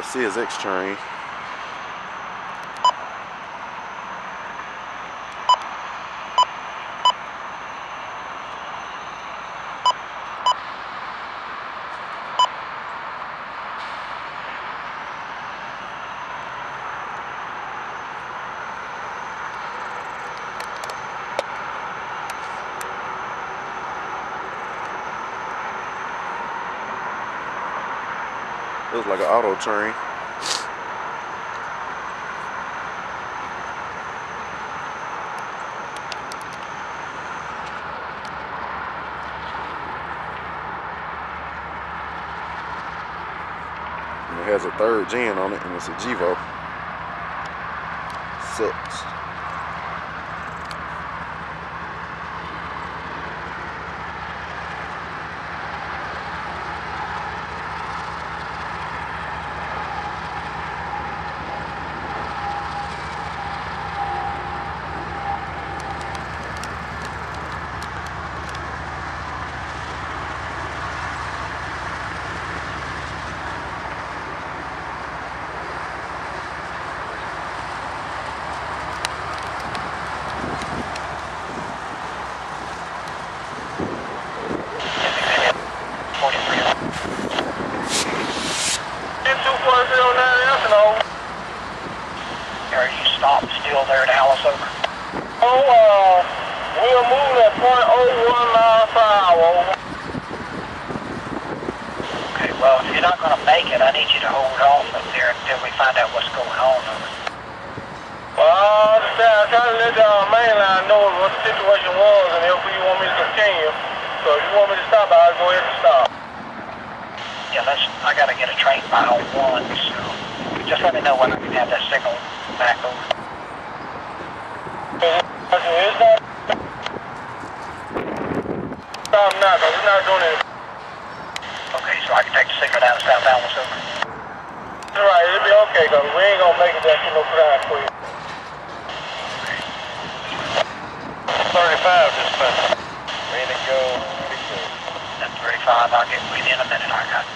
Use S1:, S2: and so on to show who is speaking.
S1: a CSX train. It was like an auto train. And it has a 3rd gen on it, and it's a Gevo. Sucks.
S2: Are you stopped still there at Alice over?
S3: We'll move at 0.01 miles per hour.
S2: Okay, well, if you're not going to make it, I need you to hold off up there until we find out what's going on.
S3: Well, I understand. I tried to let the mainline know what the situation was and if you want me to continue. So if you want me to stop, I'll go ahead and stop.
S2: Yeah, I got to get a train by 01, so just let me know when I can have that signal back over.
S3: It's not... Stop now, because we're not doing it.
S2: Okay, so I can take the signal down to South Alice over.
S3: That's right, it'll be okay, because we ain't going to make it there to no crime quick. 35 dispatch. Ready to go, ready to go.
S2: At 35, I'll get with you in a minute, I got